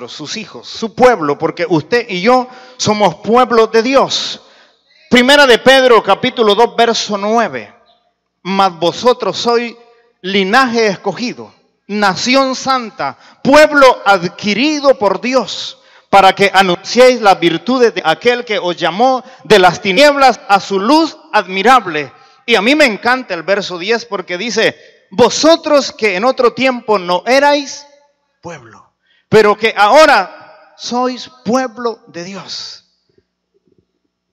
sus hijos, su pueblo, porque usted y yo somos pueblo de Dios. Primera de Pedro, capítulo 2, verso 9. Mas vosotros sois linaje escogido, nación santa, pueblo adquirido por Dios, para que anunciéis las virtudes de aquel que os llamó de las tinieblas a su luz admirable. Y a mí me encanta el verso 10 porque dice: vosotros que en otro tiempo no erais pueblo, pero que ahora sois pueblo de Dios.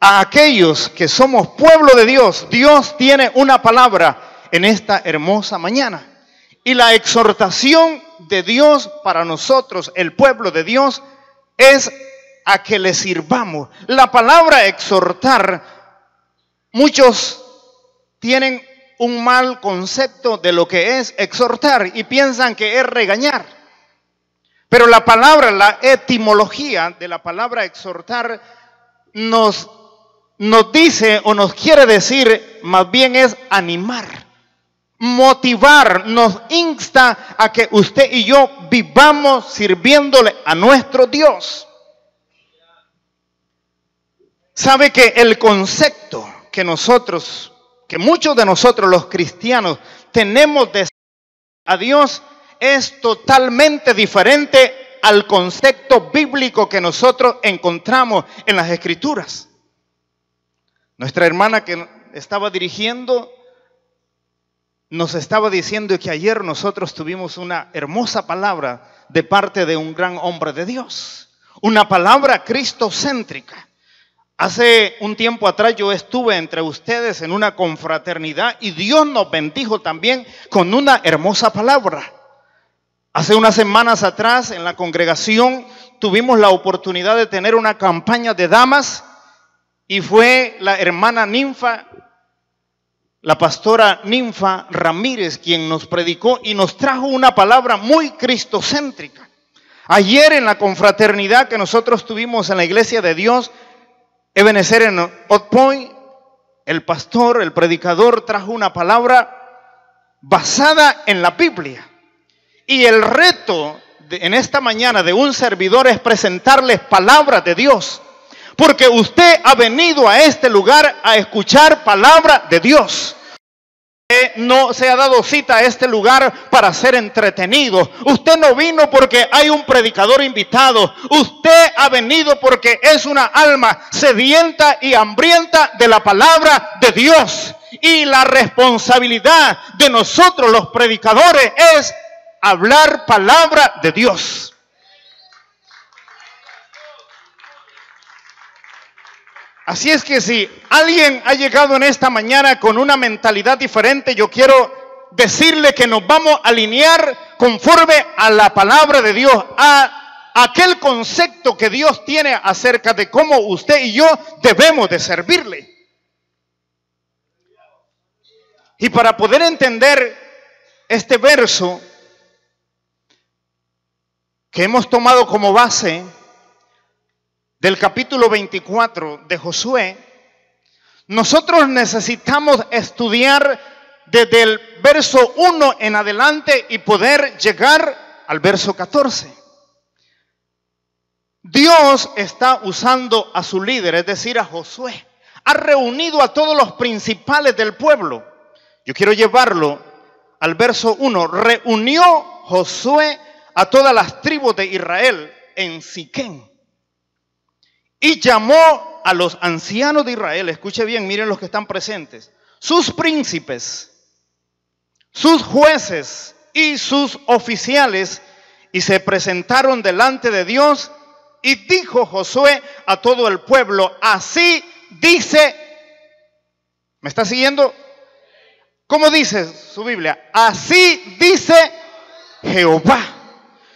A aquellos que somos pueblo de Dios, Dios tiene una palabra en esta hermosa mañana. Y la exhortación de Dios para nosotros, el pueblo de Dios, es a que le sirvamos. La palabra exhortar, muchos tienen un mal concepto de lo que es exhortar y piensan que es regañar. Pero la palabra, la etimología de la palabra exhortar nos dice o nos quiere decir, más bien es animar, motivar, nos insta a que usted y yo vivamos sirviéndole a nuestro Dios. Sabe que el concepto que muchos de nosotros los cristianos tenemos de a Dios es totalmente diferente al concepto bíblico que nosotros encontramos en las Escrituras. Nuestra hermana que estaba dirigiendo nos estaba diciendo que ayer nosotros tuvimos una hermosa palabra de parte de un gran hombre de Dios, una palabra cristocéntrica. Hace un tiempo atrás yo estuve entre ustedes en una confraternidad y Dios nos bendijo también con una hermosa palabra. Hace unas semanas atrás en la congregación tuvimos la oportunidad de tener una campaña de damas y fue la hermana Ninfa, la pastora Ninfa Ramírez, quien nos predicó y nos trajo una palabra muy cristocéntrica. Ayer en la confraternidad que nosotros tuvimos en la iglesia de Dios, Ebenezer en Odd Point, el pastor, el predicador trajo una palabra basada en la Biblia. Y el reto en esta mañana de un servidor es presentarles palabras de Dios. Porque usted ha venido a este lugar a escuchar palabra de Dios. No se ha dado cita a este lugar para ser entretenido. Usted no vino porque hay un predicador invitado. Usted ha venido porque es una alma sedienta y hambrienta de la palabra de Dios. Y la responsabilidad de nosotros los predicadores es hablar palabra de Dios. Así es que si alguien ha llegado en esta mañana con una mentalidad diferente, yo quiero decirle que nos vamos a alinear conforme a la palabra de Dios, a aquel concepto que Dios tiene acerca de cómo usted y yo debemos de servirle. Y para poder entender este verso que hemos tomado como base del capítulo 24 de Josué, nosotros necesitamos estudiar desde el verso 1 en adelante y poder llegar al verso 14. Dios está usando a su líder, es decir, a Josué. Ha reunido a todos los principales del pueblo. Yo quiero llevarlo al verso 1. Reunió Josué a todas las tribus de Israel en Siquem. Y llamó a los ancianos de Israel, escuche bien, miren los que están presentes, sus príncipes, sus jueces y sus oficiales, y se presentaron delante de Dios, y dijo Josué a todo el pueblo, así dice, ¿me está siguiendo? ¿Cómo dice su Biblia? Así dice Jehová,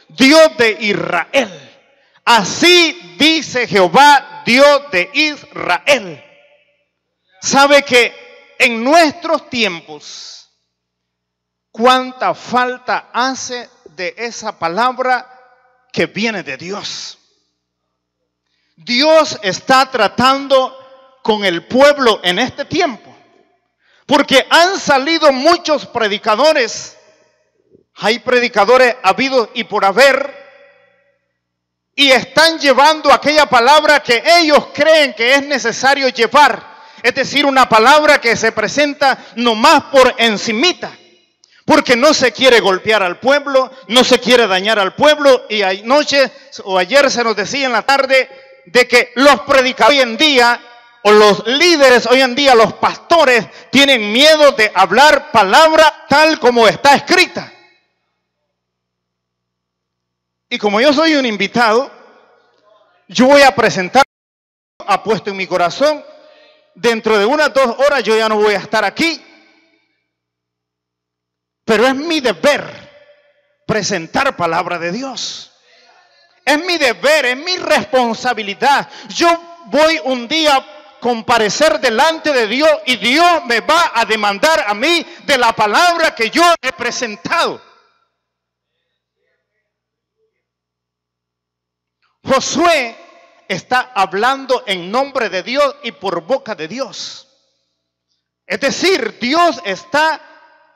Dios de Israel. Así dice Jehová, Dios de Israel. Sabe que en nuestros tiempos, cuánta falta hace de esa palabra que viene de Dios. Dios está tratando con el pueblo en este tiempo, porque han salido muchos predicadores. Hay predicadores habidos y por haber, y están llevando aquella palabra que ellos creen que es necesario llevar. Es decir, una palabra que se presenta nomás por encimita, porque no se quiere golpear al pueblo, no se quiere dañar al pueblo. Y anoche o ayer se nos decía en la tarde de que los predicadores hoy en día, o los líderes hoy en día, los pastores, tienen miedo de hablar palabra tal como está escrita. Y como yo soy un invitado, yo voy a presentar, apuesto en mi corazón, dentro de unas 2 horas yo ya no voy a estar aquí. Pero es mi deber presentar palabra de Dios. Es mi deber, es mi responsabilidad. Yo voy un día a comparecer delante de Dios y Dios me va a demandar a mí de la palabra que yo he presentado. Josué está hablando en nombre de Dios y por boca de Dios. Es decir, Dios está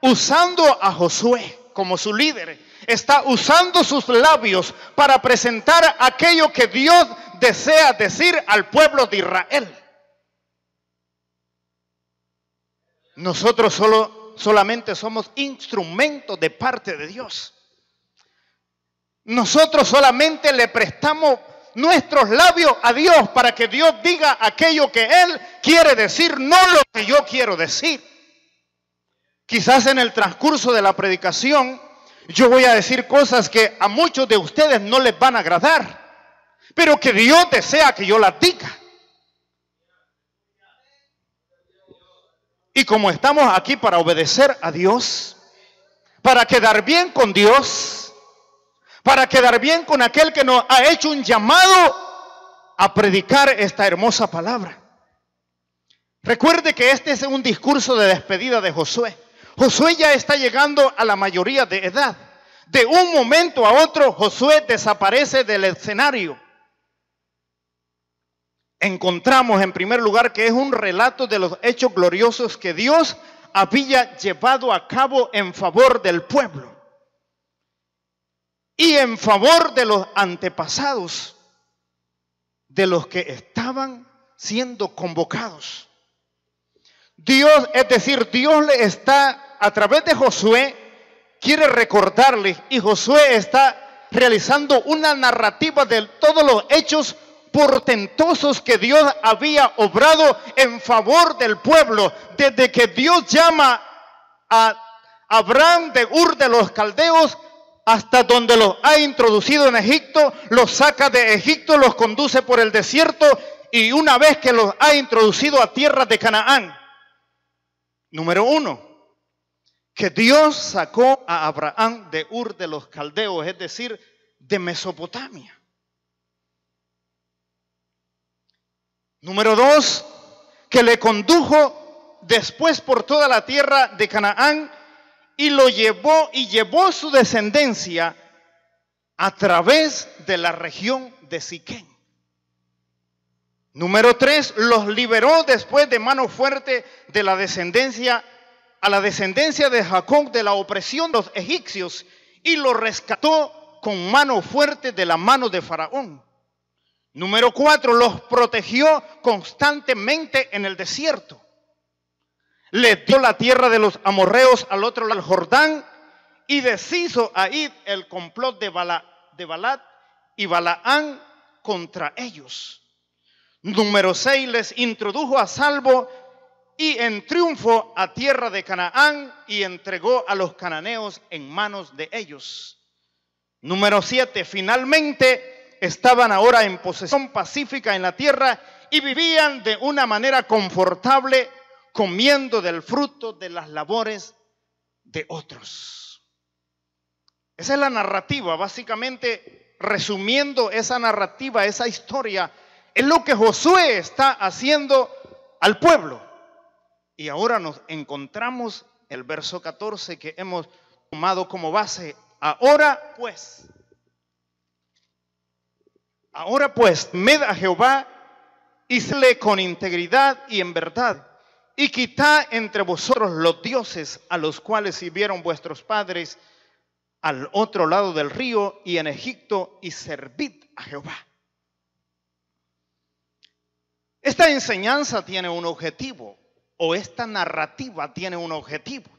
usando a Josué como su líder. Está usando sus labios para presentar aquello que Dios desea decir al pueblo de Israel. Nosotros solamente somos instrumentos de parte de Dios. Nosotros solamente le prestamos nuestros labios a Dios para que Dios diga aquello que Él quiere decir, no lo que yo quiero decir. Quizás en el transcurso de la predicación yo voy a decir cosas que a muchos de ustedes no les van a agradar, pero que Dios desea que yo las diga. Y como estamos aquí para obedecer a Dios, para quedar bien con Dios, para quedar bien con aquel que nos ha hecho un llamado a predicar esta hermosa palabra. Recuerde que este es un discurso de despedida de Josué. Josué ya está llegando a la mayoría de edad. De un momento a otro, Josué desaparece del escenario. Encontramos en primer lugar que es un relato de los hechos gloriosos que Dios había llevado a cabo en favor del pueblo y en favor de los antepasados, de los que estaban siendo convocados. Dios, es decir, Dios le está, a través de Josué, quiere recordarle, y Josué está realizando una narrativa de todos los hechos portentosos que Dios había obrado en favor del pueblo, desde que Dios llama a Abraham de Ur de los Caldeos hasta donde los ha introducido en Egipto, los saca de Egipto, los conduce por el desierto y una vez que los ha introducido a tierra de Canaán. Número 1, que Dios sacó a Abraham de Ur de los Caldeos, es decir, de Mesopotamia. Número 2, que le condujo después por toda la tierra de Canaán y lo llevó su descendencia a través de la región de Siquén. Número 3, los liberó después de mano fuerte de la descendencia, a la descendencia de Jacob de la opresión de los egipcios y lo rescató con mano fuerte de la mano de Faraón. Número 4, los protegió constantemente en el desierto. Le dio la tierra de los amorreos al otro lado del Jordán y deshizo ahí el complot de Balat y Balaán contra ellos. Número 6, les introdujo a salvo y en triunfo a tierra de Canaán y entregó a los cananeos en manos de ellos. Número 7, finalmente estaban ahora en posesión pacífica en la tierra y vivían de una manera confortable, comiendo del fruto de las labores de otros. Esa es la narrativa, básicamente resumiendo esa narrativa, esa historia, es lo que Josué está haciendo al pueblo. Y ahora nos encontramos el verso 14 que hemos tomado como base. Ahora pues, temed a Jehová y séle con integridad y en verdad, y quitad entre vosotros los dioses a los cuales sirvieron vuestros padres, al otro lado del río y en Egipto y servid a Jehová. Esta enseñanza tiene un objetivo, o esta narrativa tiene un objetivo.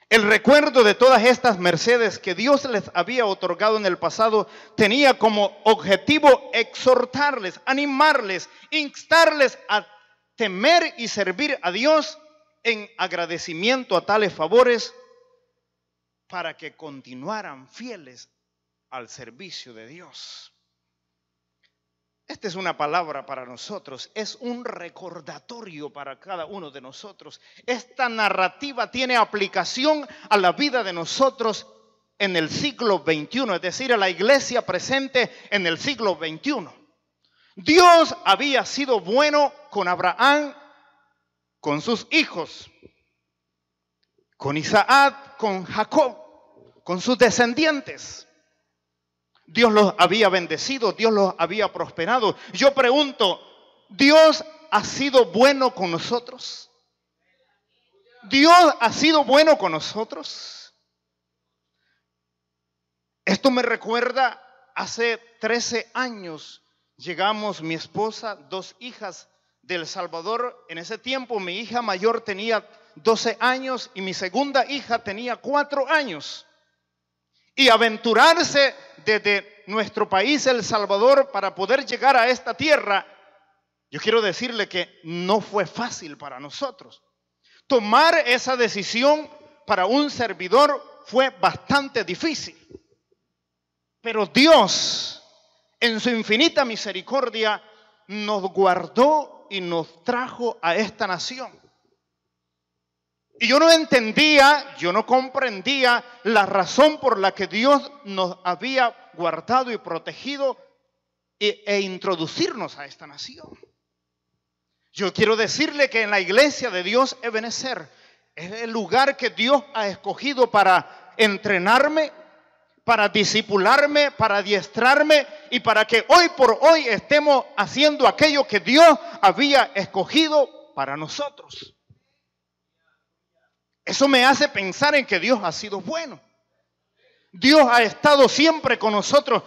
El recuerdo de todas estas mercedes que Dios les había otorgado en el pasado tenía como objetivo exhortarles, animarles, instarles a temer y servir a Dios en agradecimiento a tales favores para que continuaran fieles al servicio de Dios. Esta es una palabra para nosotros, es un recordatorio para cada uno de nosotros. Esta narrativa tiene aplicación a la vida de nosotros en el siglo XXI, es decir, a la iglesia presente en el siglo XXI. Dios había sido bueno con Abraham, con sus hijos, con Isaac, con Jacob, con sus descendientes. Dios los había bendecido, Dios los había prosperado. Yo pregunto, ¿Dios ha sido bueno con nosotros? ¿Dios ha sido bueno con nosotros? Esto me recuerda, hace 13 años llegamos mi esposa, 2 hijas de El Salvador. En ese tiempo mi hija mayor tenía 12 años y mi segunda hija tenía 4 años. Y aventurarse desde nuestro país, El Salvador, para poder llegar a esta tierra, yo quiero decirle que no fue fácil para nosotros. Tomar esa decisión para un servidor fue bastante difícil. Pero Dios, en su infinita misericordia, nos guardó y nos trajo a esta nación. Y yo no entendía, yo no comprendía la razón por la que Dios nos había guardado y protegido e introducirnos a esta nación. Yo quiero decirle que en la iglesia de Dios Ebenezer es el lugar que Dios ha escogido para entrenarme, para discipularme, para adiestrarme y para que hoy por hoy estemos haciendo aquello que Dios había escogido para nosotros. Eso me hace pensar en que Dios ha sido bueno. Dios ha estado siempre con nosotros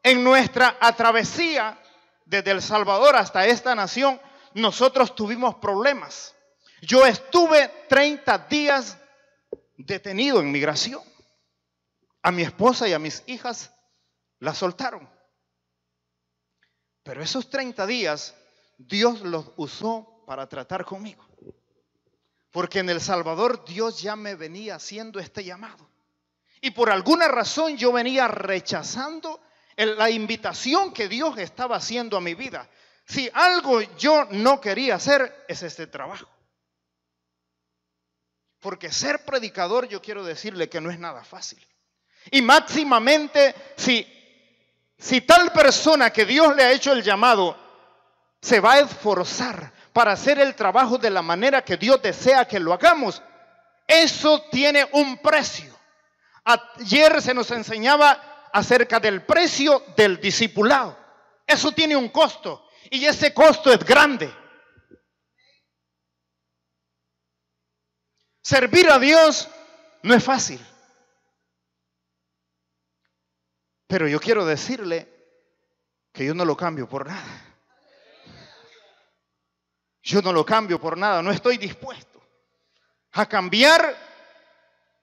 en nuestra travesía desde El Salvador hasta esta nación. Nosotros tuvimos problemas. Yo estuve 30 días detenido en migración. A mi esposa y a mis hijas las soltaron. Pero esos 30 días Dios los usó para tratar conmigo. Porque en El Salvador Dios ya me venía haciendo este llamado. Y por alguna razón yo venía rechazando la invitación que Dios estaba haciendo a mi vida. Si algo yo no quería hacer, es este trabajo. Porque ser predicador, yo quiero decirle que no es nada fácil. Y máximamente, si tal persona que Dios le ha hecho el llamado se va a esforzar para hacer el trabajo de la manera que Dios desea que lo hagamos, eso tiene un precio. Ayer se nos enseñaba acerca del precio del discipulado. Eso tiene un costo y ese costo es grande. Servir a Dios no es fácil. Pero yo quiero decirle que yo no lo cambio por nada. Yo no lo cambio por nada, no estoy dispuesto a cambiar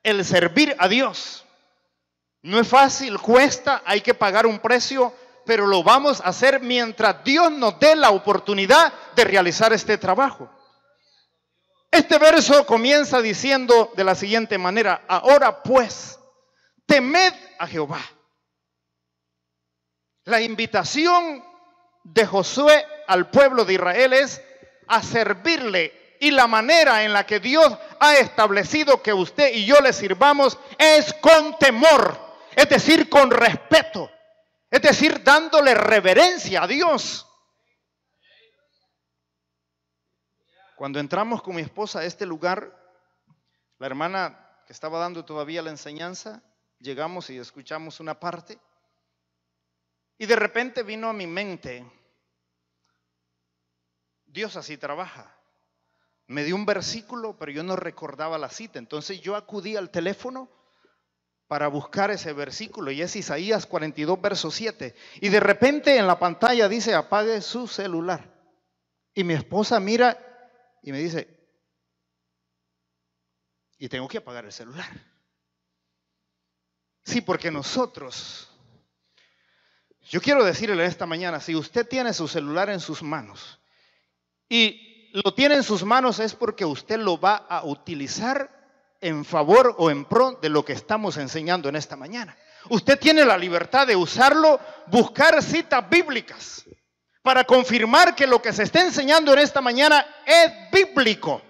el servir a Dios. No es fácil, cuesta, hay que pagar un precio, pero lo vamos a hacer mientras Dios nos dé la oportunidad de realizar este trabajo. Este verso comienza diciendo de la siguiente manera: ahora pues, temed a Jehová. La invitación de Josué al pueblo de Israel es a servirle, y la manera en la que Dios ha establecido que usted y yo le sirvamos es con temor, es decir, con respeto, es decir, dándole reverencia a Dios. Cuando entramos con mi esposa a este lugar, la hermana que estaba dando todavía la enseñanza, llegamos y escuchamos una parte, y de repente vino a mi mente: Dios así trabaja. Me dio un versículo, pero yo no recordaba la cita. Entonces yo acudí al teléfono para buscar ese versículo, y es Isaías 42, verso 7. Y de repente en la pantalla dice: apague su celular. Y mi esposa mira y me dice: y tengo que apagar el celular. Sí, porque nosotros, yo quiero decirle esta mañana, si usted tiene su celular en sus manos y lo tiene en sus manos, es porque usted lo va a utilizar en favor o en pro de lo que estamos enseñando en esta mañana. Usted tiene la libertad de usarlo, buscar citas bíblicas para confirmar que lo que se está enseñando en esta mañana es bíblico.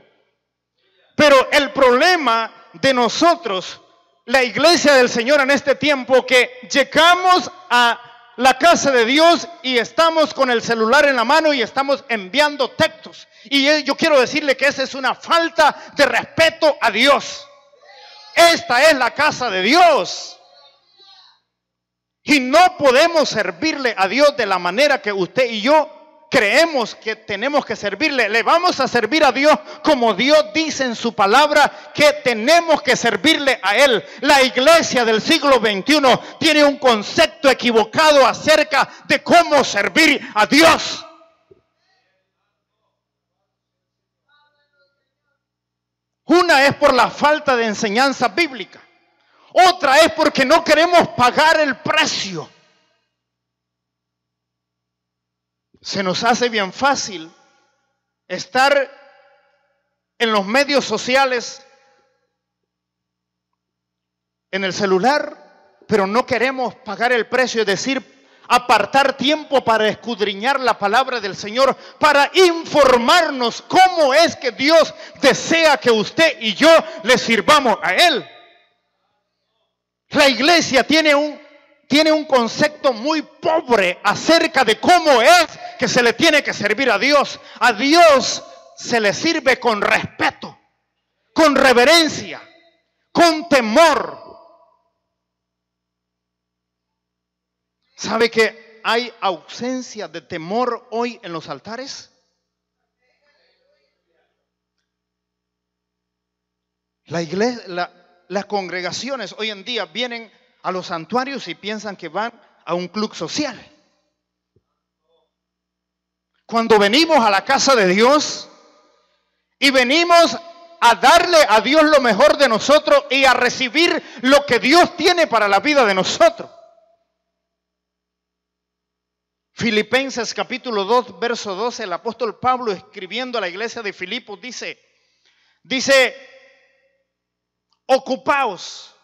Pero el problema de nosotros, la iglesia del Señor en este tiempo, que llegamos a la casa de Dios y estamos con el celular en la mano y estamos enviando textos. Y yo quiero decirle que esa es una falta de respeto a Dios. Esta es la casa de Dios. Y no podemos servirle a Dios de la manera que usted y yo creemos que tenemos que servirle. Le vamos a servir a Dios como Dios dice en su palabra que tenemos que servirle a Él. La iglesia del siglo XXI tiene un concepto equivocado acerca de cómo servir a Dios. Una es por la falta de enseñanza bíblica. Otra es porque no queremos pagar el precio. Se nos hace bien fácil estar en los medios sociales, en el celular, pero no queremos pagar el precio, es decir, apartar tiempo para escudriñar la palabra del Señor, para informarnos cómo es que Dios desea que usted y yo le sirvamos a Él. La iglesia tiene un concepto muy pobre acerca de cómo es que se le tiene que servir a Dios. A Dios se le sirve con respeto, con reverencia, con temor. ¿Sabe que hay ausencia de temor hoy en los altares? La iglesia, las congregaciones hoy en día vienen a los santuarios y piensan que van a un club social. Cuando venimos a la casa de Dios y venimos a darle a Dios lo mejor de nosotros y a recibir lo que Dios tiene para la vida de nosotros. Filipenses capítulo 2, verso 12, el apóstol Pablo escribiendo a la iglesia de Filipos dice, ocupaos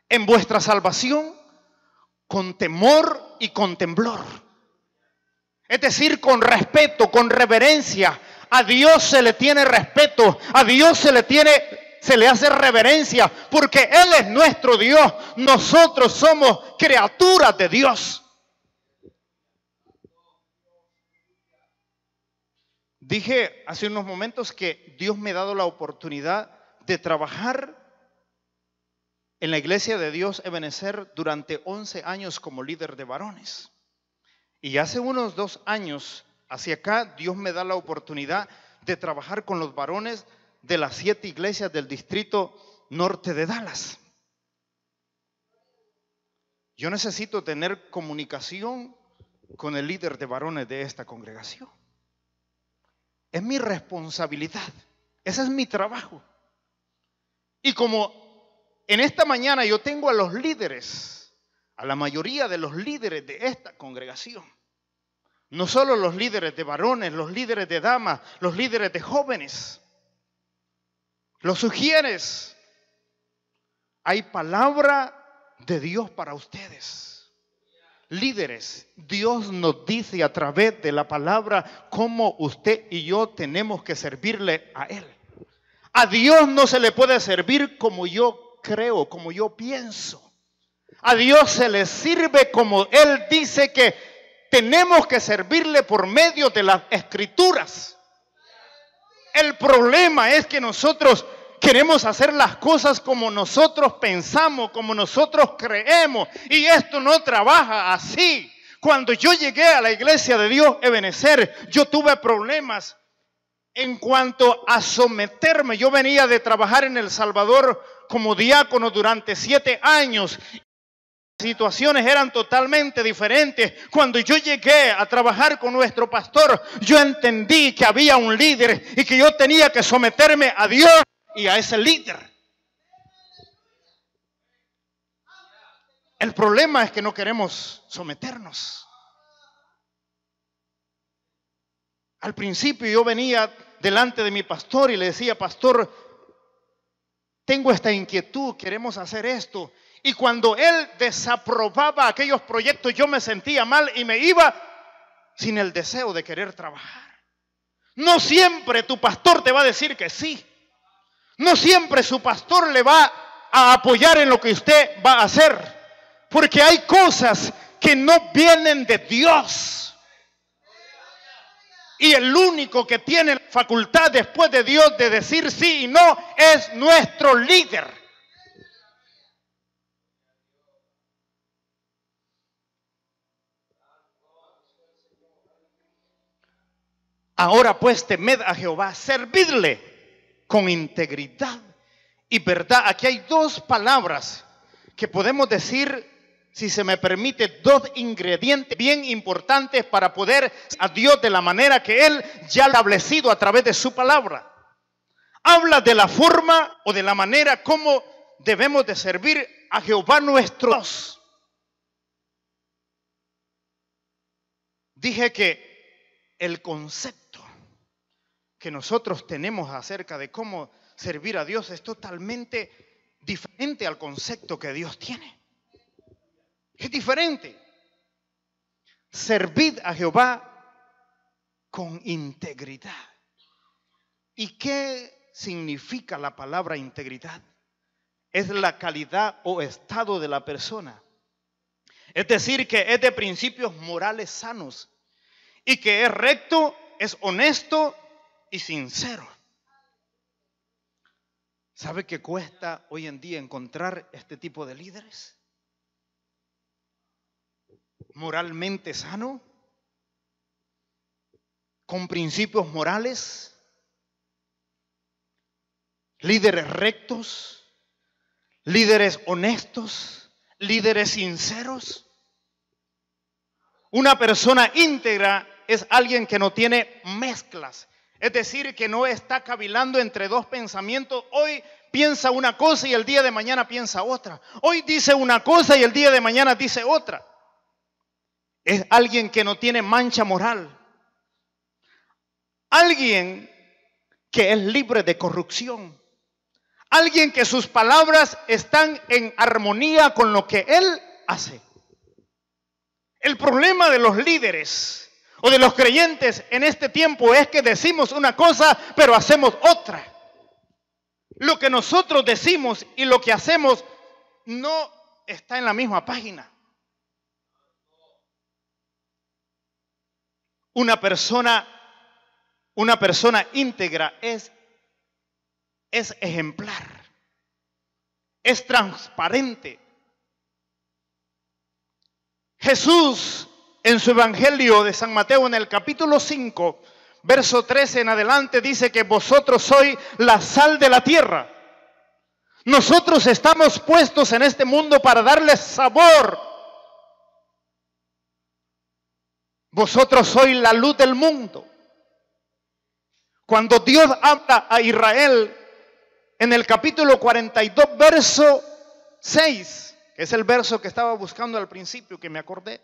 en vuestra salvación con temor y con temblor. Es decir, con respeto, con reverencia. A Dios se le tiene respeto, a Dios se le hace reverencia, porque Él es nuestro Dios. Nosotros somos criaturas de Dios. Dije hace unos momentos que Dios me ha dado la oportunidad de trabajar en la iglesia de Dios Ebenezer durante 11 años como líder de varones. Y hace unos 2 años hacia acá, Dios me da la oportunidad de trabajar con los varones de las 7 iglesias del distrito norte de Dallas. Yo necesito tener comunicación con el líder de varones de esta congregación. Es mi responsabilidad, ese es mi trabajo. Y como en esta mañana yo tengo a los líderes, a la mayoría de los líderes de esta congregación. No solo los líderes de varones, los líderes de damas, los líderes de jóvenes, los sugieres. Hay palabra de Dios para ustedes. Líderes, Dios nos dice a través de la palabra cómo usted y yo tenemos que servirle a Él. A Dios no se le puede servir como yo creo, como yo pienso. A Dios se le sirve como Él dice que tenemos que servirle por medio de las Escrituras. El problema es que nosotros queremos hacer las cosas como nosotros pensamos, como nosotros creemos, y esto no trabaja así. Cuando yo llegué a la iglesia de Dios Ebenezer, yo tuve problemas en cuanto a someterme. Yo venía de trabajar en El Salvador como diácono durante 7 años. Las situaciones eran totalmente diferentes. Cuando yo llegué a trabajar con nuestro pastor, yo entendí que había un líder y que yo tenía que someterme a Dios y a ese líder. El problema es que no queremos someternos. Al principio yo venía delante de mi pastor y le decía: pastor, tengo esta inquietud, queremos hacer esto. Y cuando él desaprobaba aquellos proyectos, yo me sentía mal y me iba sin el deseo de querer trabajar. No siempre tu pastor te va a decir que sí. No siempre su pastor le va a apoyar en lo que usted va a hacer. Porque hay cosas que no vienen de Dios. Y el único que tiene la facultad después de Dios de decir sí y no es nuestro líder. Ahora pues temed a Jehová, servidle con integridad y verdad. Aquí hay 2 palabras que podemos decir, si se me permite, 2 ingredientes bien importantes para poder a Dios de la manera que Él ya ha establecido a través de su palabra. Habla de la forma o de la manera como debemos de servir a Jehová nuestro Dios. Dije que el concepto que nosotros tenemos acerca de cómo servir a Dios es totalmente diferente al concepto que Dios tiene. Es diferente. Servid a Jehová con integridad. ¿Y qué significa la palabra integridad? Es la calidad o estado de la persona. Es decir, que es de principios morales sanos y que es recto, es honesto y sincero. ¿Sabe qué cuesta hoy en día encontrar este tipo de líderes? Moralmente sano, con principios morales, líderes rectos, líderes honestos, líderes sinceros. Una persona íntegra es alguien que no tiene mezclas. Es decir, que no está cavilando entre 2 pensamientos. Hoy piensa una cosa y el día de mañana piensa otra. Hoy dice una cosa y el día de mañana dice otra. Es alguien que no tiene mancha moral. Alguien que es libre de corrupción. Alguien que sus palabras están en armonía con lo que él hace. El problema de los líderes o de los creyentes en este tiempo es que decimos una cosa, pero hacemos otra. Lo que nosotros decimos y lo que hacemos no está en la misma página. Una persona íntegra es ejemplar, es transparente. Jesús, en su Evangelio de San Mateo, en el capítulo 5, verso 13 en adelante, dice que vosotros sois la sal de la tierra. Nosotros estamos puestos en este mundo para darles sabor. Vosotros sois la luz del mundo. Cuando Dios habla a Israel en el capítulo 42, verso 6, que es el verso que estaba buscando al principio, que me acordé.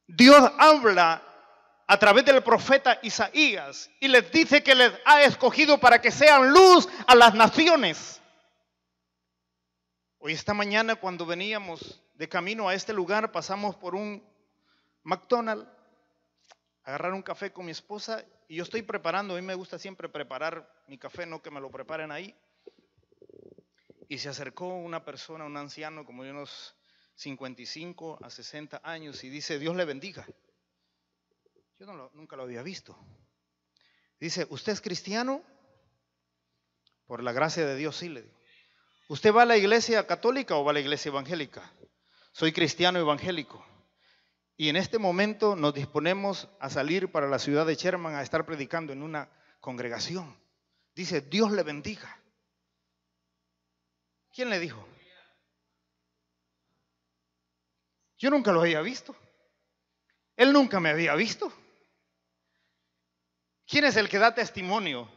Dios habla a través del profeta Isaías y les dice que les ha escogido para que sean luz a las naciones. Hoy esta mañana, cuando veníamos de camino a este lugar, pasamos por un McDonald's, agarrar un café con mi esposa y yo estoy preparando. A mí me gusta siempre preparar mi café, no que me lo preparen ahí. Y se acercó una persona, un anciano como de unos 55 a 60 años y dice: Dios le bendiga. Yo nunca lo había visto. Dice: ¿usted es cristiano? Por la gracia de Dios, sí, le digo. ¿Usted va a la iglesia católica o va a la iglesia evangélica? Soy cristiano evangélico. Y en este momento nos disponemos a salir para la ciudad de Sherman a estar predicando en una congregación. Dice: Dios le bendiga. ¿Quién le dijo? Yo nunca lo había visto. Él nunca me había visto. ¿Quién es el que da testimonio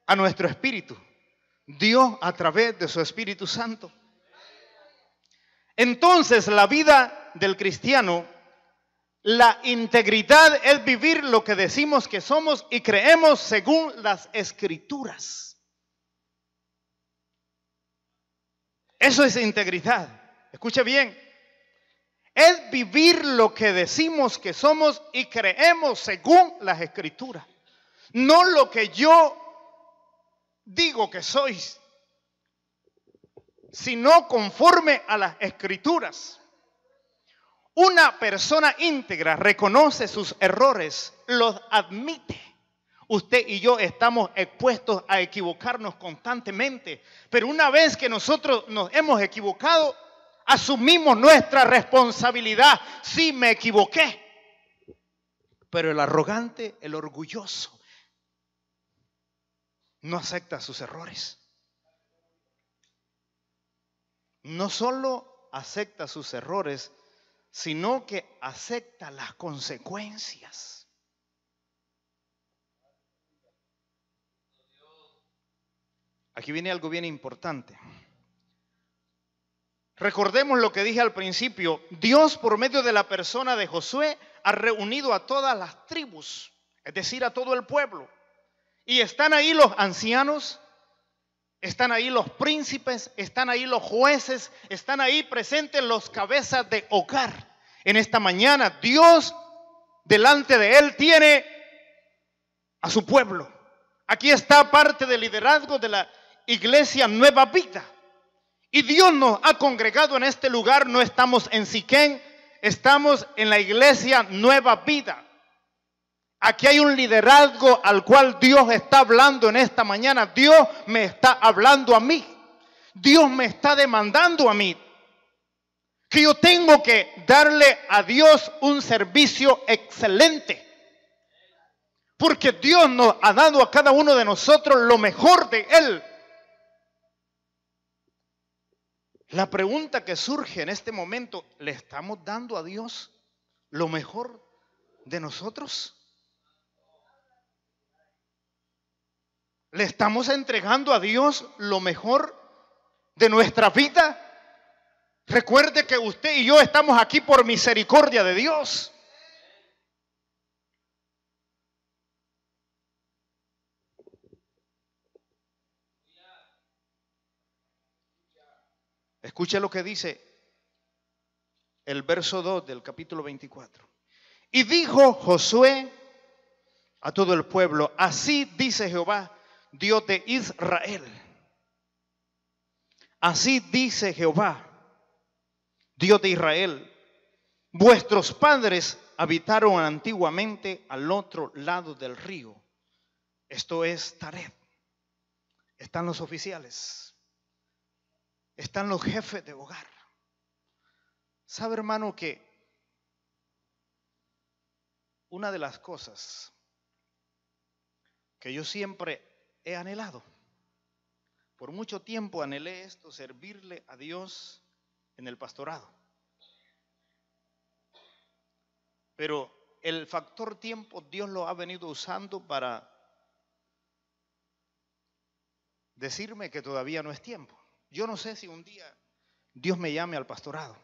a nuestro espíritu? Dios a través de su Espíritu Santo. Entonces, la vida del cristiano, la integridad es vivir lo que decimos que somos y creemos según las Escrituras. Eso es integridad. Escuche bien. Es vivir lo que decimos que somos y creemos según las Escrituras. No lo que yo digo que sois, sino conforme a las Escrituras. Una persona íntegra reconoce sus errores, los admite. Usted y yo estamos expuestos a equivocarnos constantemente, pero una vez que nosotros nos hemos equivocado, asumimos nuestra responsabilidad. Sí, me equivoqué. Pero el arrogante, el orgulloso, no acepta sus errores. No solo acepta sus errores, sino que acepta las consecuencias. Aquí viene algo bien importante. Recordemos lo que dije al principio. Dios, por medio de la persona de Josué, ha reunido a todas las tribus, es decir, a todo el pueblo. Y están ahí los ancianos, están ahí los príncipes, están ahí los jueces, están ahí presentes los cabezas de hogar. En esta mañana, Dios delante de él tiene a su pueblo. Aquí está parte del liderazgo de la iglesia Nueva Vida. Y Dios nos ha congregado en este lugar. No estamos en Siquén, estamos en la iglesia Nueva Vida. Aquí hay un liderazgo al cual Dios está hablando en esta mañana. Dios me está hablando a mí. Dios me está demandando a mí que yo tengo que darle a Dios un servicio excelente. Porque Dios nos ha dado a cada uno de nosotros lo mejor de Él. La pregunta que surge en este momento, ¿le estamos dando a Dios lo mejor de nosotros? ¿Le estamos entregando a Dios lo mejor de nuestra vida? Recuerde que usted y yo estamos aquí por misericordia de Dios. Escuche lo que dice el verso 2 del capítulo 24. Y dijo Josué a todo el pueblo: así dice Jehová, Dios de Israel. Así dice Jehová, Dios de Israel. Vuestros padres habitaron antiguamente al otro lado del río. Esto es Taret. Están los oficiales. Están los jefes de hogar. ¿Sabe, hermano, que una de las cosas que yo siempre he anhelado, por mucho tiempo anhelé esto, servirle a Dios en el pastorado? Pero el factor tiempo Dios lo ha venido usando para decirme que todavía no es tiempo. Yo no sé si un día Dios me llame al pastorado.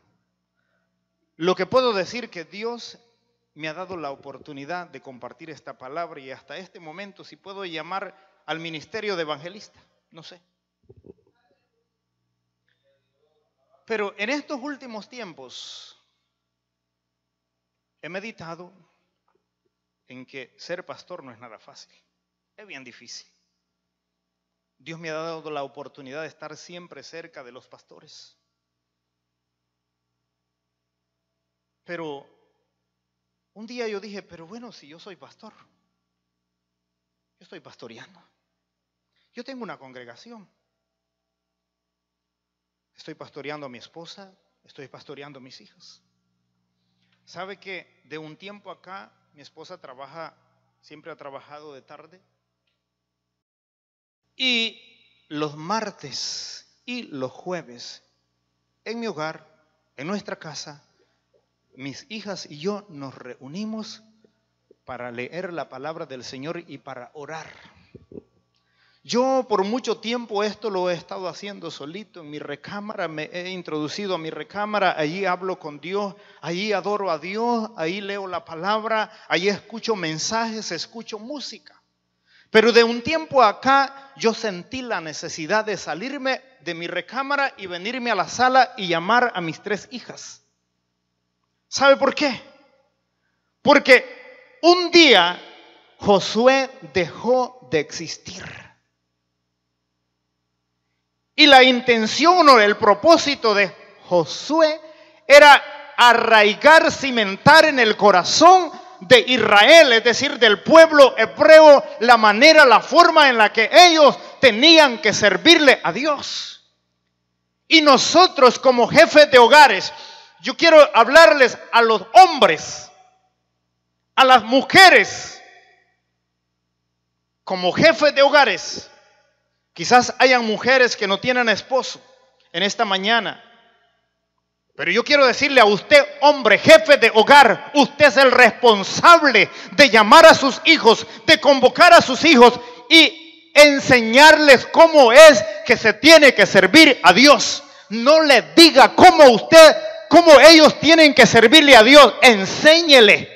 Lo que puedo decir que Dios me ha dado la oportunidad de compartir esta palabra, y hasta este momento si puedo llamar al ministerio de evangelista, no sé. Pero en estos últimos tiempos he meditado en que ser pastor no es nada fácil, es bien difícil. Dios me ha dado la oportunidad de estar siempre cerca de los pastores. Pero un día yo dije, pero bueno, si yo soy pastor, yo estoy pastoreando. Yo tengo una congregación. Estoy pastoreando a mi esposa, estoy pastoreando a mis hijas. ¿Sabe que de un tiempo acá mi esposa siempre ha trabajado de tarde? Y los martes y los jueves en mi hogar, en nuestra casa, mis hijas y yo nos reunimos para leer la palabra del Señor y para orar. Yo por mucho tiempo esto lo he estado haciendo solito en mi recámara, me he introducido a mi recámara, allí hablo con Dios, allí adoro a Dios, ahí leo la palabra, allí escucho mensajes, escucho música. Pero de un tiempo acá yo sentí la necesidad de salirme de mi recámara y venirme a la sala y llamar a mis 3 hijas. ¿Sabe por qué? Porque un día Josué dejó de existir. Y la intención o el propósito de Josué era arraigar, cimentar en el corazón de Israel, es decir, del pueblo hebreo, la manera, la forma en la que ellos tenían que servirle a Dios. Y nosotros como jefes de hogares, yo quiero hablarles a los hombres, a las mujeres, como jefes de hogares. Quizás hayan mujeres que no tienen esposo en esta mañana. Pero yo quiero decirle a usted, hombre, jefe de hogar, usted es el responsable de llamar a sus hijos, de convocar a sus hijos y enseñarles cómo es que se tiene que servir a Dios. No le diga cómo ellos tienen que servirle a Dios, enséñele.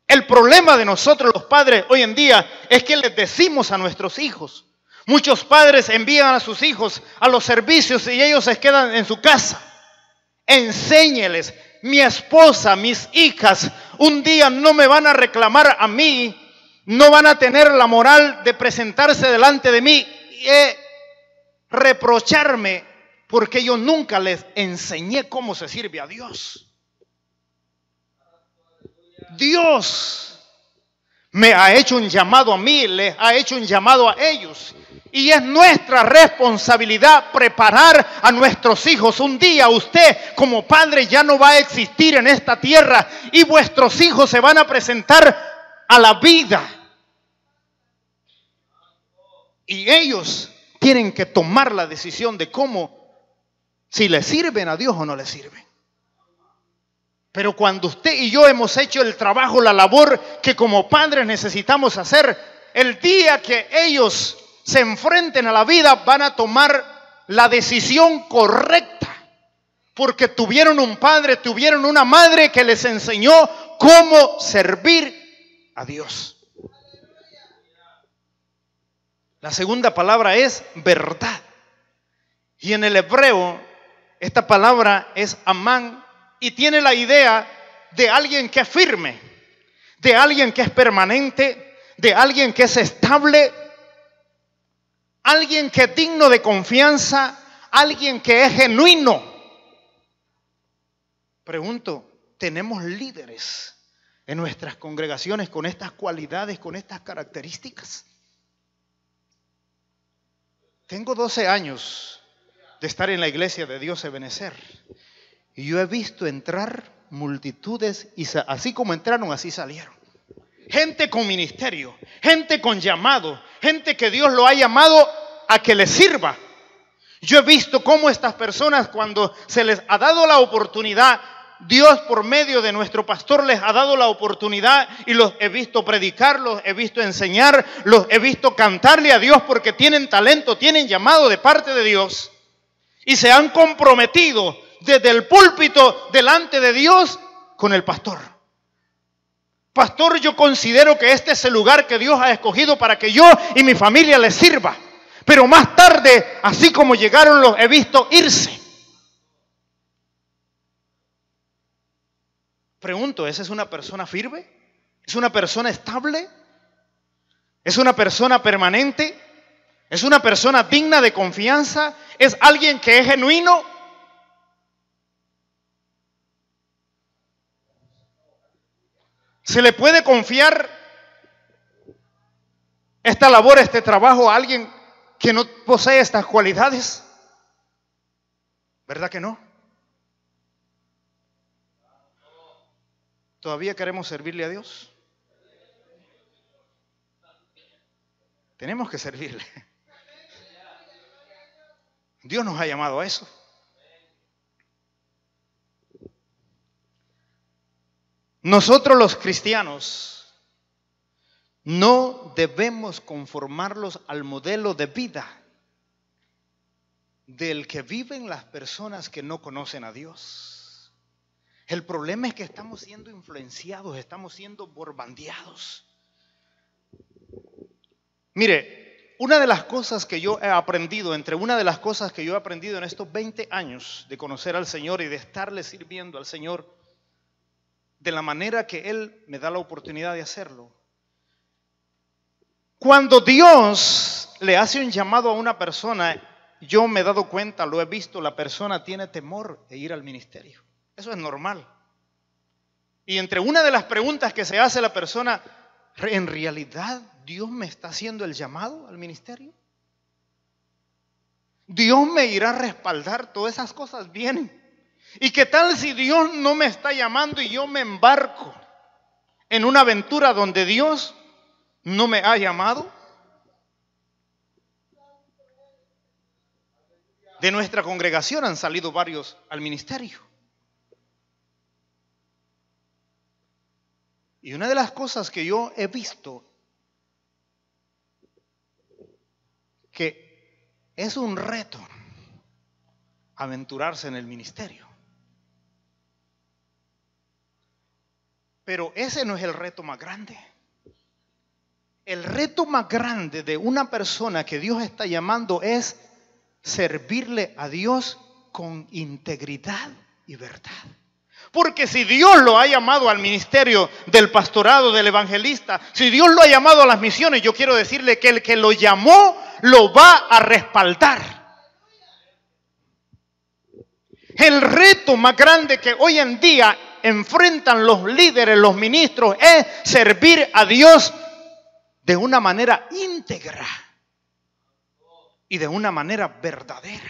El problema de nosotros los padres hoy en día es que les decimos a nuestros hijos. Muchos padres envían a sus hijos a los servicios y ellos se quedan en su casa. Enséñeles, mi esposa, mis hijas, un día no me van a reclamar a mí, no van a tener la moral de presentarse delante de mí y reprocharme porque yo nunca les enseñé cómo se sirve a Dios. Dios me ha hecho un llamado a mí, les ha hecho un llamado a ellos. Y es nuestra responsabilidad preparar a nuestros hijos. Un día usted como padre ya no va a existir en esta tierra y vuestros hijos se van a presentar a la vida. Y ellos tienen que tomar la decisión de si le sirven a Dios o no le sirven. Pero cuando usted y yo hemos hecho el trabajo, la labor que como padres necesitamos hacer, el día que ellos se enfrenten a la vida van a tomar la decisión correcta. Porque tuvieron un padre, tuvieron una madre que les enseñó cómo servir a Dios. La segunda palabra es verdad. Y en el hebreo, esta palabra es amán y tiene la idea de alguien que es firme, de alguien que es permanente, de alguien que es estable, alguien que es digno de confianza, alguien que es genuino. Pregunto, ¿tenemos líderes en nuestras congregaciones con estas cualidades, con estas características? Tengo 12 años de estar en la iglesia de Dios Ebenecer y yo he visto entrar multitudes y así como entraron, así salieron. Gente con ministerio, gente con llamado, gente que Dios lo ha llamado a que le sirva. Yo he visto cómo estas personas, cuando se les ha dado la oportunidad, Dios por medio de nuestro pastor les ha dado la oportunidad y los he visto predicar, los he visto enseñar, los he visto cantarle a Dios porque tienen talento, tienen llamado de parte de Dios y se han comprometido desde el púlpito delante de Dios con el pastor. Pastor, yo considero que este es el lugar que Dios ha escogido para que yo y mi familia le sirva. Pero más tarde, así como llegaron, los he visto irse. Pregunto, ¿esa es una persona firme? ¿Es una persona estable? ¿Es una persona permanente? ¿Es una persona digna de confianza? ¿Es alguien que es genuino? ¿Se le puede confiar esta labor, este trabajo a alguien que no posee estas cualidades? ¿Verdad que no? ¿Todavía queremos servirle a Dios? Tenemos que servirle. Dios nos ha llamado a eso. Nosotros los cristianos no debemos conformarlos al modelo de vida del que viven las personas que no conocen a Dios. El problema es que estamos siendo influenciados, estamos siendo bombardeados. Mire, una de las cosas que yo he aprendido, entre una de las cosas que yo he aprendido en estos 20 años de conocer al Señor y de estarle sirviendo al Señor de la manera que Él me da la oportunidad de hacerlo. Cuando Dios le hace un llamado a una persona, yo me he dado cuenta, lo he visto, la persona tiene temor de ir al ministerio. Eso es normal. Y entre una de las preguntas que se hace la persona, ¿en realidad Dios me está haciendo el llamado al ministerio? ¿Dios me irá a respaldar? Todas esas cosas vienen. ¿Y qué tal si Dios no me está llamando y yo me embarco en una aventura donde Dios no me ha llamado? De nuestra congregación han salido varios al ministerio. Y una de las cosas que yo he visto que es un reto aventurarse en el ministerio. Pero ese no es el reto más grande. El reto más grande de una persona que Dios está llamando es servirle a Dios con integridad y verdad. Porque si Dios lo ha llamado al ministerio del pastorado, del evangelista, si Dios lo ha llamado a las misiones, yo quiero decirle que el que lo llamó lo va a respaldar. El reto más grande que hoy en día enfrentan los líderes, los ministros, es servir a Dios de una manera íntegra y de una manera verdadera.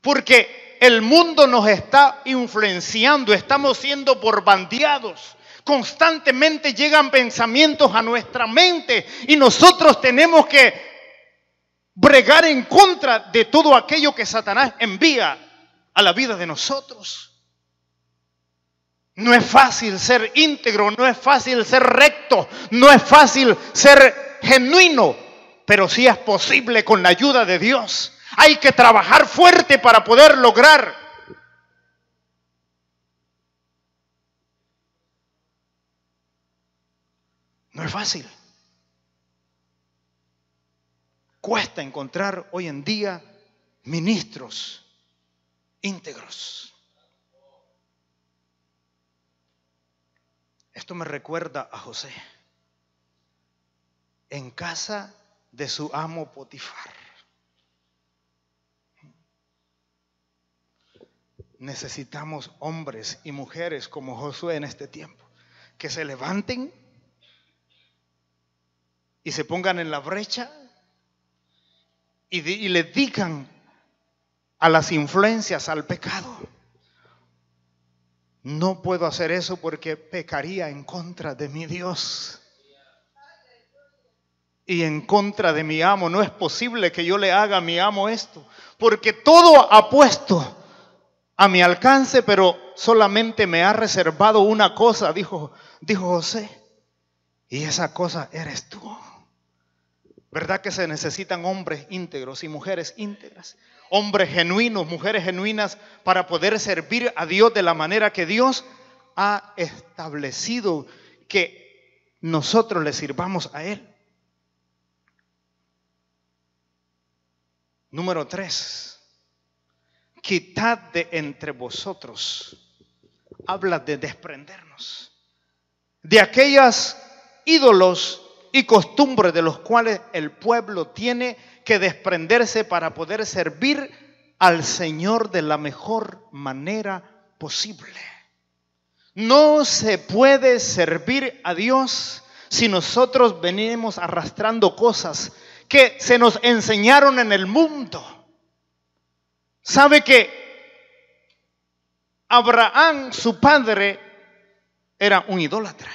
Porque el mundo nos está influenciando, estamos siendo bombardeados. Constantemente llegan pensamientos a nuestra mente y nosotros tenemos que bregar en contra de todo aquello que Satanás envía a la vida de nosotros. No es fácil ser íntegro, no es fácil ser recto, no es fácil ser genuino, pero sí es posible con la ayuda de Dios. Hay que trabajar fuerte para poder lograr. No es fácil. Cuesta encontrar hoy en día ministros íntegros. Esto me recuerda a José en casa de su amo Potifar. Necesitamos hombres y mujeres como Josué en este tiempo, que se levanten y se pongan en la brecha y le digan a las influencias, al pecado: no puedo hacer eso porque pecaría en contra de mi Dios y en contra de mi amo. No es posible que yo le haga a mi amo esto, porque todo ha puesto a mi alcance, pero solamente me ha reservado una cosa, dijo José, y esa cosa eres tú. ¿Verdad que se necesitan hombres íntegros y mujeres íntegras? Hombres genuinos, mujeres genuinas, para poder servir a Dios de la manera que Dios ha establecido que nosotros le sirvamos a Él. Número 3. Quitad de entre vosotros. Habla de desprendernos de aquellos ídolos y costumbres de los cuales el pueblo tiene que desprenderse para poder servir al Señor de la mejor manera posible. No se puede servir a Dios si nosotros venimos arrastrando cosas que se nos enseñaron en el mundo. ¿Sabe que Abraham, su padre, era un idólatra?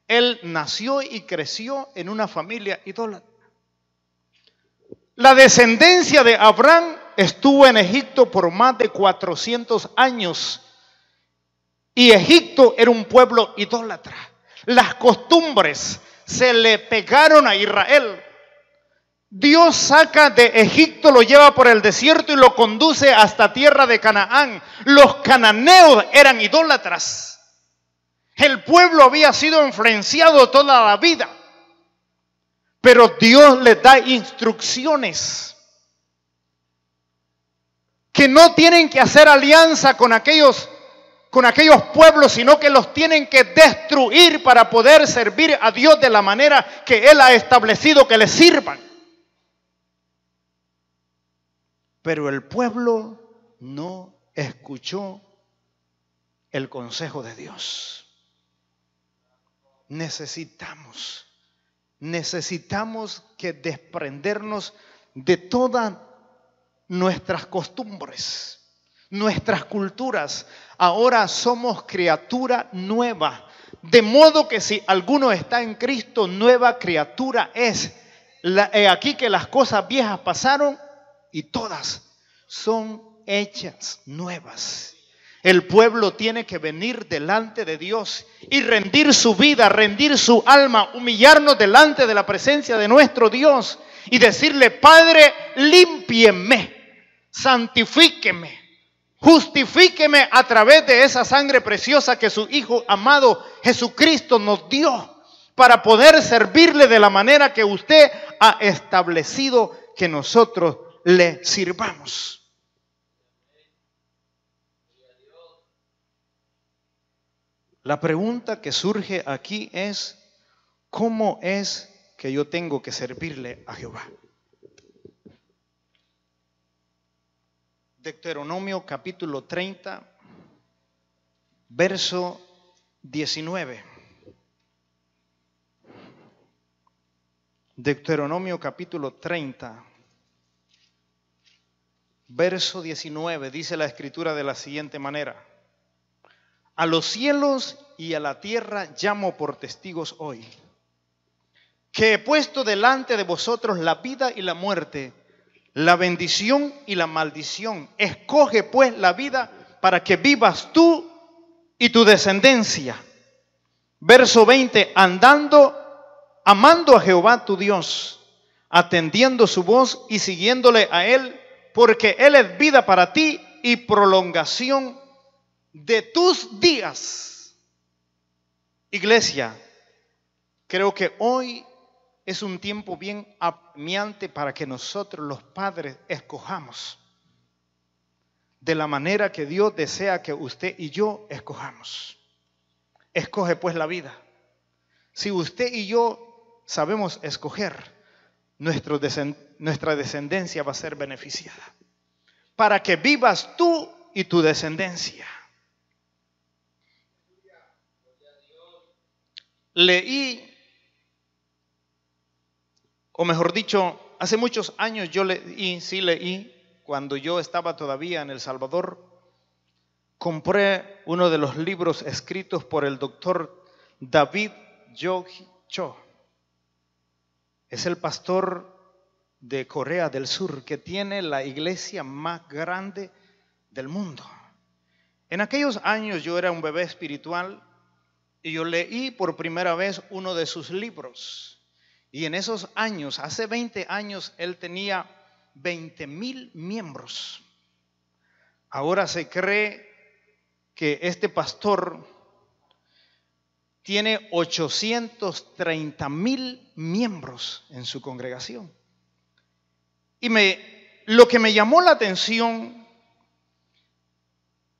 Él nació y creció en una familia idólatra. La descendencia de Abraham estuvo en Egipto por más de 400 años. Y Egipto era un pueblo idólatra. Las costumbres se le pegaron a Israel. Dios saca de Egipto, lo lleva por el desierto y lo conduce hasta tierra de Canaán. Los cananeos eran idólatras. El pueblo había sido influenciado toda la vida. Pero Dios les da instrucciones que no tienen que hacer alianza con aquellos pueblos, sino que los tienen que destruir para poder servir a Dios de la manera que Él ha establecido que les sirvan. Pero el pueblo no escuchó el consejo de Dios. Necesitamos que desprendernos de todas nuestras costumbres, nuestras culturas. Ahora somos criatura nueva, de modo que si alguno está en Cristo, nueva criatura es. Aquí que las cosas viejas pasaron y todas son hechas nuevas. El pueblo tiene que venir delante de Dios y rendir su vida, rendir su alma, humillarnos delante de la presencia de nuestro Dios y decirle: Padre, límpieme, santifíqueme, justifíqueme a través de esa sangre preciosa que su Hijo amado Jesucristo nos dio para poder servirle de la manera que usted ha establecido que nosotros le sirvamos. La pregunta que surge aquí es: ¿cómo es que yo tengo que servirle a Jehová? Deuteronomio capítulo 30, verso 19. Deuteronomio capítulo 30, verso 19, dice la Escritura de la siguiente manera: a los cielos y a la tierra llamo por testigos hoy, que he puesto delante de vosotros la vida y la muerte, la bendición y la maldición. Escoge pues la vida para que vivas tú y tu descendencia. Verso 20, amando a Jehová tu Dios, atendiendo su voz y siguiéndole a Él, porque Él es vida para ti y prolongación de tus días. Iglesia, creo que hoy es un tiempo bien apremiante para que nosotros los padres escojamos de la manera que Dios desea que usted y yo escojamos. Escoge pues la vida. Si usted y yo sabemos escoger, nuestra descendencia va a ser beneficiada, para que vivas tú y tu descendencia. Leí, o mejor dicho, hace muchos años yo leí, cuando yo estaba todavía en El Salvador, compré uno de los libros escritos por el doctor David Yogi Cho. Es el pastor de Corea del Sur que tiene la iglesia más grande del mundo. En aquellos años yo era un bebé espiritual y yo leí por primera vez uno de sus libros. Y en esos años, hace 20 años, él tenía 20,000 miembros. Ahora se cree que este pastor tiene 830,000 miembros en su congregación. Y lo que me llamó la atención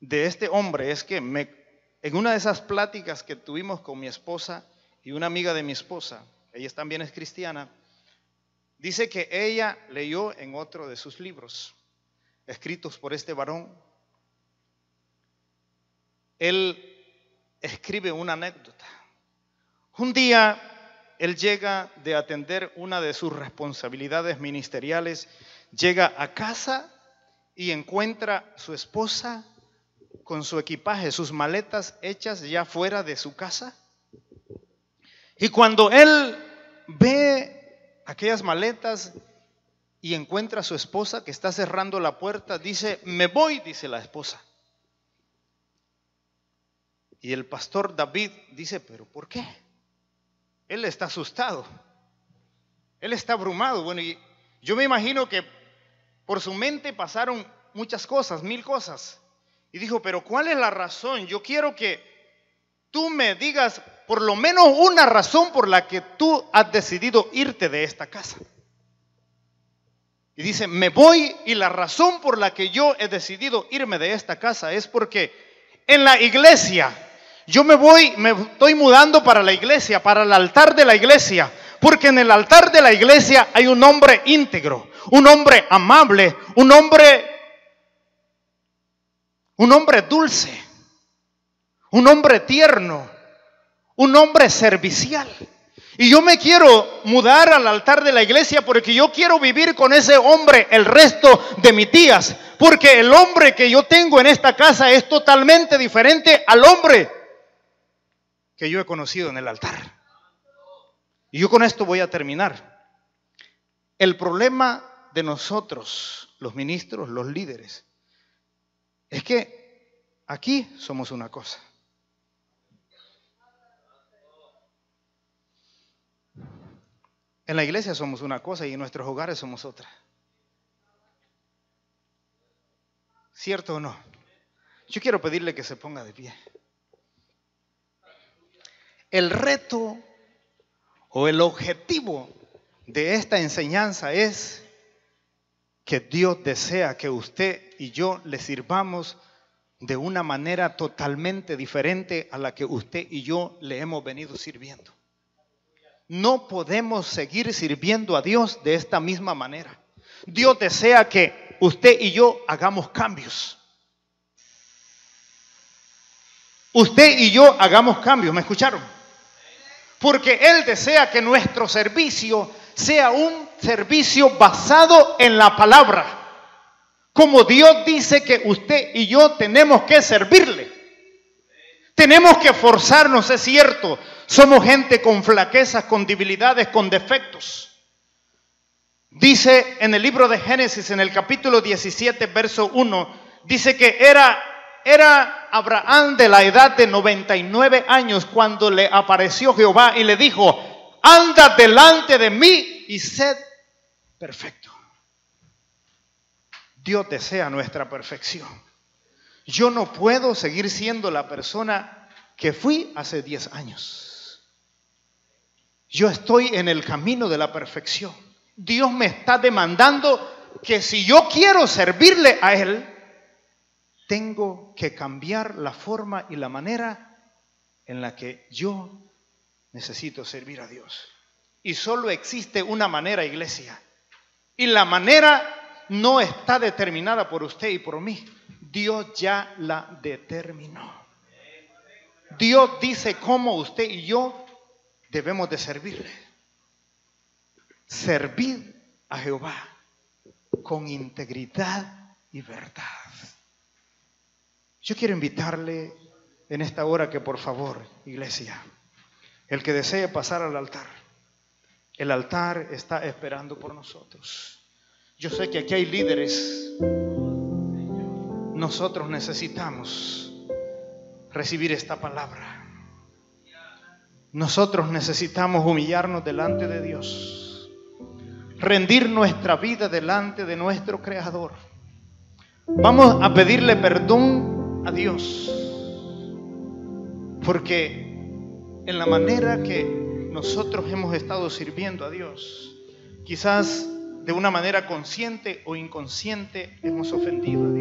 de este hombre es que en una de esas pláticas que tuvimos con mi esposa y una amiga de mi esposa, ella también es cristiana, dice que ella leyó en otro de sus libros, escritos por este varón, él escribe una anécdota. Un día él llega de atender una de sus responsabilidades ministeriales, llega a casa y encuentra a su esposa con su equipaje, sus maletas hechas ya fuera de su casa. Y cuando él ve aquellas maletas y encuentra a su esposa que está cerrando la puerta. Dice, me voy, dice la esposa. Y el pastor David dice, ¿pero por qué? Él está asustado. Él está abrumado. Bueno, y yo me imagino que por su mente pasaron muchas cosas, 1000 cosas. Y dijo, pero ¿cuál es la razón? Yo quiero que tú me digas por lo menos una razón por la que tú has decidido irte de esta casa. Y dice, me voy, y la razón por la que yo he decidido irme de esta casa es porque en la iglesia, yo me estoy mudando para la iglesia, para el altar de la iglesia, porque en el altar de la iglesia hay un hombre íntegro, un hombre amable, un hombre dulce, un hombre tierno, un hombre servicial. Y yo me quiero mudar al altar de la iglesia porque yo quiero vivir con ese hombre el resto de mis días. Porque el hombre que yo tengo en esta casa es totalmente diferente al hombre que yo he conocido en el altar. Y yo con esto voy a terminar. El problema de nosotros, los ministros, los líderes, es que aquí somos una cosa. En la iglesia somos una cosa y en nuestros hogares somos otra. ¿Cierto o no? Yo quiero pedirle que se ponga de pie. El reto o el objetivo de esta enseñanza es que Dios desea que usted y yo le sirvamos de una manera totalmente diferente a la que usted y yo le hemos venido sirviendo. No podemos seguir sirviendo a Dios de esta misma manera. Dios desea que usted y yo hagamos cambios. Usted y yo hagamos cambios, ¿me escucharon? Porque Él desea que nuestro servicio sea un servicio basado en la palabra. Como Dios dice que usted y yo tenemos que servirle. Tenemos que esforzarnos, es cierto. Somos gente con flaquezas, con debilidades, con defectos. Dice en el libro de Génesis, en el capítulo 17, verso 1, dice que era Abraham de la edad de 99 años cuando le apareció Jehová y le dijo, anda delante de mí y sed perfecto. Dios desea nuestra perfección. Yo no puedo seguir siendo la persona que fui hace 10 años. Yo estoy en el camino de la perfección. Dios me está demandando que si yo quiero servirle a Él, tengo que cambiar la forma y la manera en la que yo necesito servir a Dios. Y solo existe una manera, iglesia. Y la manera no está determinada por usted y por mí. Dios ya la determinó. Dios dice cómo usted y yo debemos de servirle. Servid a Jehová con integridad y verdad. Yo quiero invitarle en esta hora que por favor, iglesia, el que desee pasar al altar, el altar está esperando por nosotros. Yo sé que aquí hay líderes. Nosotros necesitamos recibir esta palabra. Nosotros necesitamos humillarnos delante de Dios, rendir nuestra vida delante de nuestro Creador. Vamos a pedirle perdón a Dios, porque en la manera que nosotros hemos estado sirviendo a Dios, quizás de una manera consciente o inconsciente hemos ofendido a Dios.